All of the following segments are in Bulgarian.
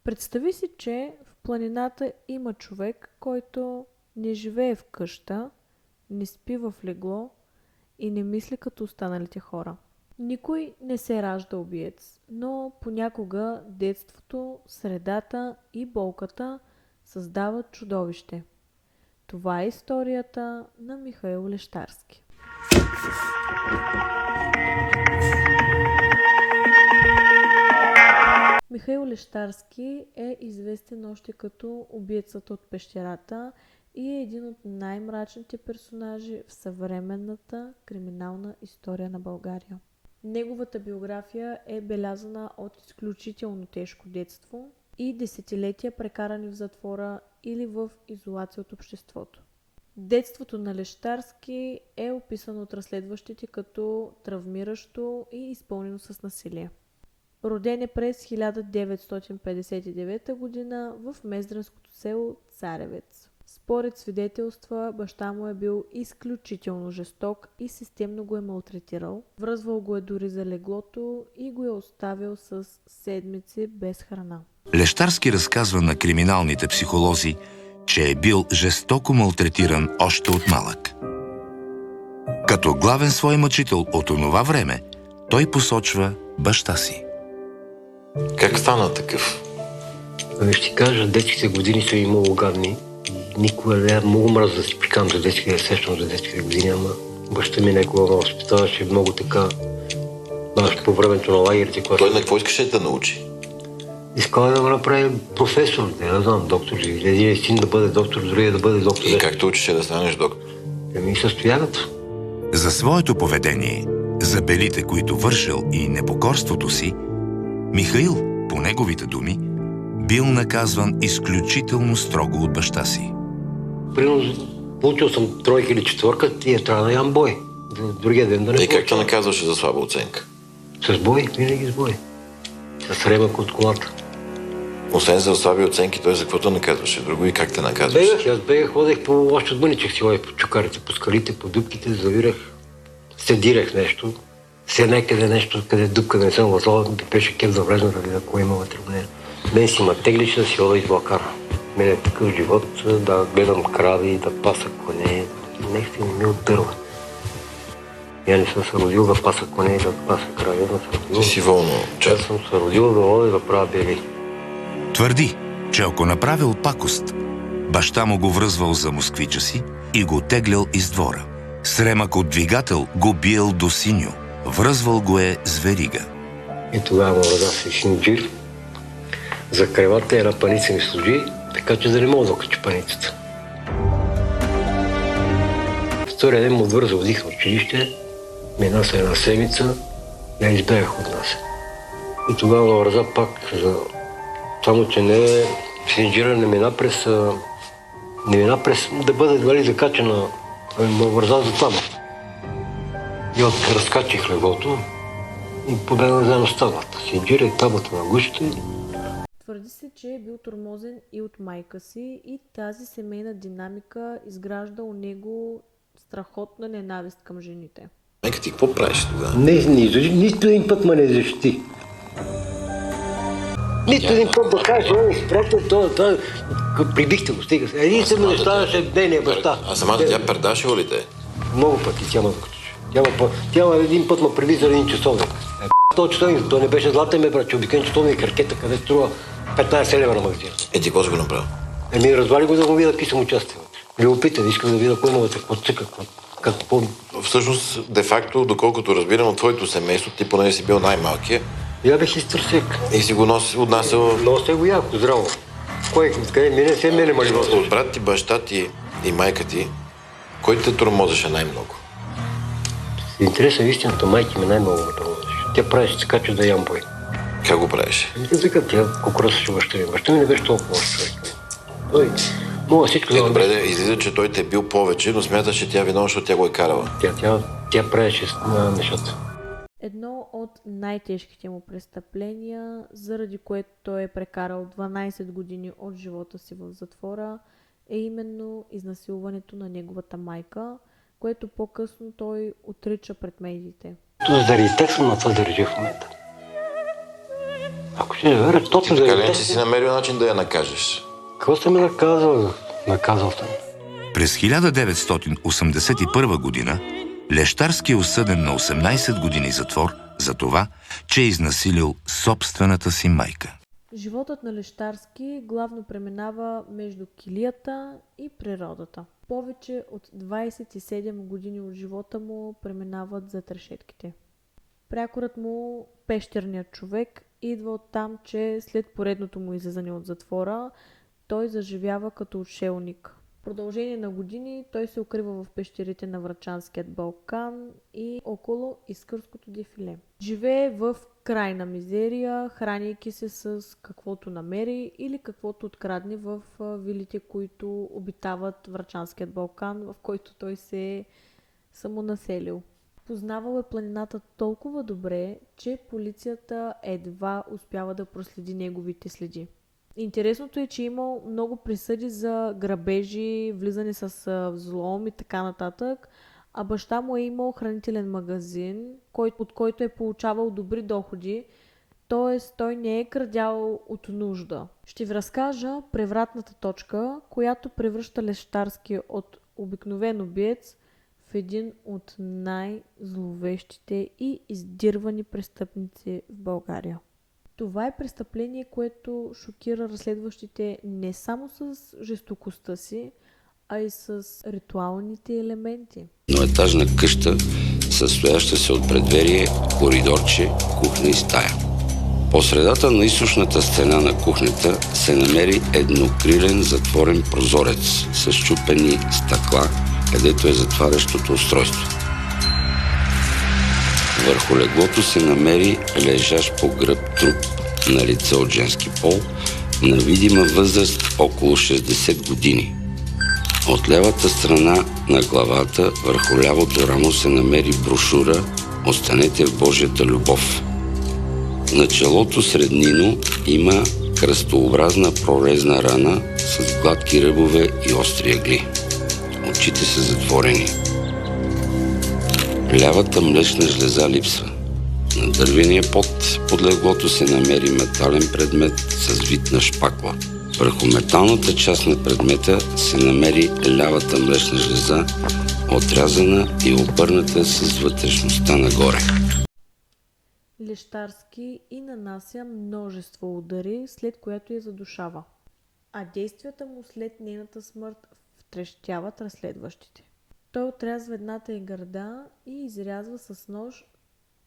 Представи си, че в планината има човек, който не живее в къща, не спи в легло и не мисли като останалите хора. Никой не се ражда убиец, но понякога детството, средата и болката създават чудовище. Това е историята на Михаил Лещарски. Михаил Лещарски е известен още като убиецът от пещерата и е един от най-мрачните персонажи в съвременната криминална история на България. Неговата биография е белязана от изключително тежко детство и десетилетия прекарани в затвора или в изолация от обществото. Детството на Лещарски е описано от разследващите като травмиращо и изпълнено с насилие. Роден е през 1959 г. в мездренското село Царевец. Според свидетелства, баща му е бил изключително жесток и системно го е малтретирал. Връзвал го е дори за леглото и го е оставил с седмици без храна. Лещарски разказва на криминалните психолози, че е бил жестоко малтретиран още от малък. Като главен свой мъчител от онова време, той посочва баща си. Как стана такъв? Ще ти кажа, детските години са имало гадни. Никога не много мраз да си прикам за детските, сещам за детските години, ама баща ми някога ме възпитаваше много така, по времето на лагерите. Той на какво искаше да научи? Искал да го направи професор, не знам, доктор. Един син да бъде доктор, другия да бъде доктор. И как те учеше да станеш доктор? Състоянието. За своето поведение, за белите, които вършил и непокорството си, Михаил, по неговите думи, бил наказван изключително строго от баща си. Примерно, получил съм тройка или четвърка и трябва да ям бой. Другия ден да не. И как те наказваше за слаба оценка? С бой, винаги с бой. С ремък от колата. Освен за слаби оценки, той за каквото наказваше? Друго и как те наказваше? Аз бегах, ходех по още от бъничех си, по чукарите, по скалите, по дупките, завирах. Седирах нещо. Все някъде нещо, къде дупка да не съм възлал, беше кеп да влезна, да видя кой има вътре в нея. Мен си ма теглише да си хода из блакара. Мен е такъв живот, да гледам крави, да паса коне. Нещо не ми отдърва. Я не съм се родил да паса коне и да паса крави. Ти си волно. Аз съм се родил да вода и да правя бели. Твърди, че ако направил пакост, баща му го връзвал за москвича си и го теглял из двора. С ремък от двигател го биел до синьо. Връзвал го е с верига. И тогава му раздав си шинджир. За кревата една паница ми служи, така че да не мога да окачи паницата. Втория ден му вързал дих на училище, мина се една седмица, я избегах от нас. И тогава му раздав пак за... Само, че не шинджира не мина през да бъде дали закачена, му вързал за това. И разкачих леглото и побегнах заедно с таблата. Синджира и таблата на гушите. Твърди се, че е бил тормозен и от майка си и тази семейна динамика изгражда у него страхотна ненавист към жените. Майка ти какво правиш тогава? Нито един път ме не защити. Нито един път да кажа, спрете това, прибихте го, стига се. Един се ме нещаваше нейния баща. А самата тя предашила ли те? Много пъти, тя ме докато. Тя един път ме приви за един часовник. Този часовник, то не беше златен ме брат, че обикновен часовник ракета, къде струва 15 лева на магазина. Ти какво си го направил? Развали го да го видя, какви съм участие. Любопитен, искам да видя кой има вътре, какво цъка, какво... Всъщност, де-факто, доколкото разбирам от твоето семейство, ти поне си бил най-малкия. Я бех изтърсек. И си го отнасял... Нося го яко, здраво. Кой, къде мине, се мене маливоса. От брат ти, баща ти и майка ти, кой те тормозеше най-много? Интересна истината, майка ми най-много ме тормозеше. Тя правеше така, че да ям бой. Как го правеше? Езика, тя кокросаше баща ми. Баща ми не беше толкова човек. Той мога всичко да... Добре, излиза, че той те е бил повече, но смяташ, че тя виновна, защото тя го е карала. Тя правеше на нещата. Едно от най-тежките му престъпления, заради което той е прекарал 12 години от живота си в затвора, е именно изнасилването на неговата майка, което по-късно той отрича пред медиите. Заради тях съм на това държа в момента. Ако ще Ще не веря точно да Така ли, че си намерил начин да я накажеш? Какво сте ме наказал? Наказал сте ме. През 1981 година Лещарски е осъден на 18 години затвор за това, че е изнасилил собствената си майка. Животът на Лещарски главно преминава между килията и природата. Повече от 27 години от живота му преминават зад решетките. Прякорът му, пещерният човек, идва от там, че след поредното му излизане от затвора, той заживява като отшелник. В продължение на години той се укрива в пещерите на Врачанският Балкан и около Искърското дефиле. Живее в крайна мизерия, храняйки се с каквото намери или каквото открадне в вилите, които обитават Врачанският Балкан, в който той се е самонаселил. Познавал е планината толкова добре, че полицията едва успява да проследи неговите следи. Интересното е, че имал много присъди за грабежи, влизане с взлом и така нататък, а баща му е имал хранителен магазин, от който е получавал добри доходи, т.е. той не е крадял от нужда. Ще ви разкажа превратната точка, която превръща Лещарски от обикновен убиец в един от най-зловещите и издирвани престъпници в България. Това е престъпление, което шокира разследващите не само с жестокостта си, а и с ритуалните елементи. Едноетажна къща, състояща се от предверие, коридорче, кухня и стая. По средата на източната стена на кухнята се намери еднокрилен затворен прозорец с счупени стъкла, където е затварящото устройство. Върху леглото се намери лежащ по гръб труп на лице от женски пол, на видима възраст около 60 години. От левата страна на главата върху лявото рамо се намери брошура "Останете в Божията любов". На челото среднино има кръстообразна прорезна рана с гладки ръбове и остри ъгли. Очите са затворени. Лявата млечна жлеза липсва. На дървения под леглото се намери метален предмет с вид на шпакла. Върху металната част на предмета се намери лявата млечна жлеза, отрязана и обърната с вътрешността нагоре. Лещарски и нанася множество удари, след което я задушава. А действията му след нейната смърт втрещяват разследващите. Той отрязва едната й гърда и изрязва с нож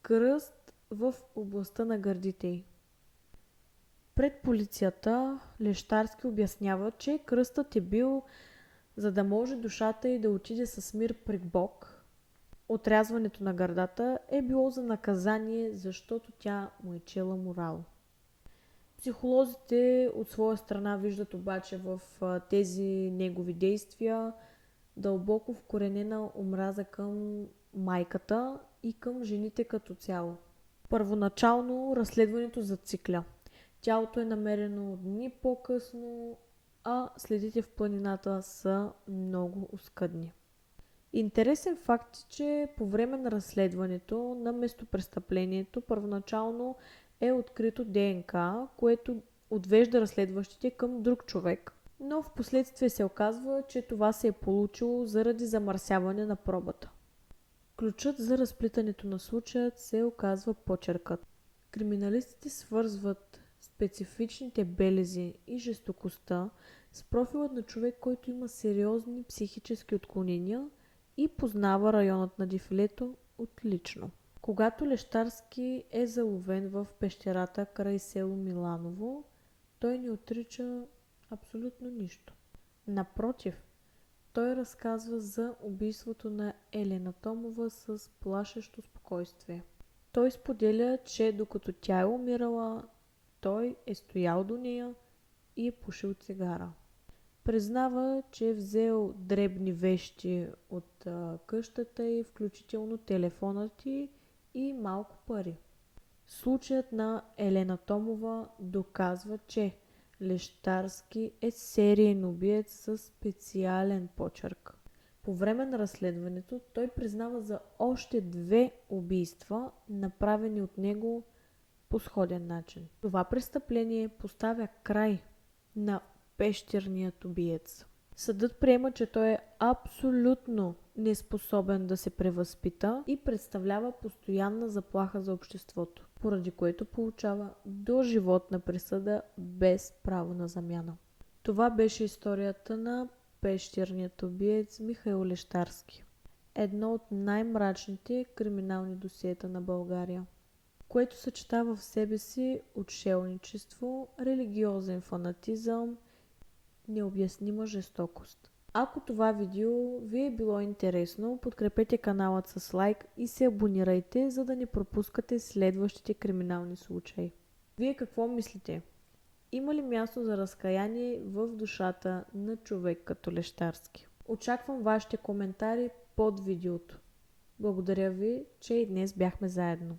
кръст в областта на гърдите й. Пред полицията Лещарски обяснява, че кръстът е бил, за да може душата й да отиде с мир при Бог. Отрязването на гърдата е било за наказание, защото тя му е чела морал. Психолозите от своя страна виждат обаче в тези негови действия дълбоко вкоренена омраза към майката и към жените като цяло. Първоначално разследването зацикля. Тялото е намерено дни по-късно, а следите в планината са много оскъдни. Интересен факт е, че по време на разследването на местопрестъплението първоначално е открито ДНК, което отвежда разследващите към друг човек. Но в последствие се оказва, че това се е получило заради замърсяване на пробата. Ключът за разплитането на случаят се оказва почеркът. Криминалистите свързват специфичните белези и жестокостта с профилът на човек, който има сериозни психически отклонения и познава районът на дефилето отлично. Когато Лещарски е заловен в пещерата край село Миланово, той не отрича абсолютно нищо. Напротив, той разказва за убийството на Елена Томова с плашещо спокойствие. Той споделя, че докато тя е умирала, той е стоял до нея и е пушил цигара. Признава, че е взел дребни вещи от къщата й, включително телефонът й и малко пари. Случаят на Елена Томова доказва, че Лещарски е сериен убиец със специален почерк. По време на разследването той признава за още 2 убийства, направени от него по сходен начин. Това престъпление поставя край на пещерният убиец. Съдът приема, че той е абсолютно неспособен да се превъзпита и представлява постоянна заплаха за обществото, поради което получава доживотна присъда без право на замяна. Това беше историята на пещерният убиец Михаил Лещарски. Едно от най-мрачните криминални досиета на България, което съчетава в себе си отшелничество, религиозен фанатизъм, необяснима жестокост. Ако това видео ви е било интересно, подкрепете каналът с лайк и се абонирайте, за да не пропускате следващите криминални случаи. Вие какво мислите? Има ли място за разкаяние в душата на човек като Лещарски? Очаквам вашите коментари под видеото. Благодаря ви, че и днес бяхме заедно.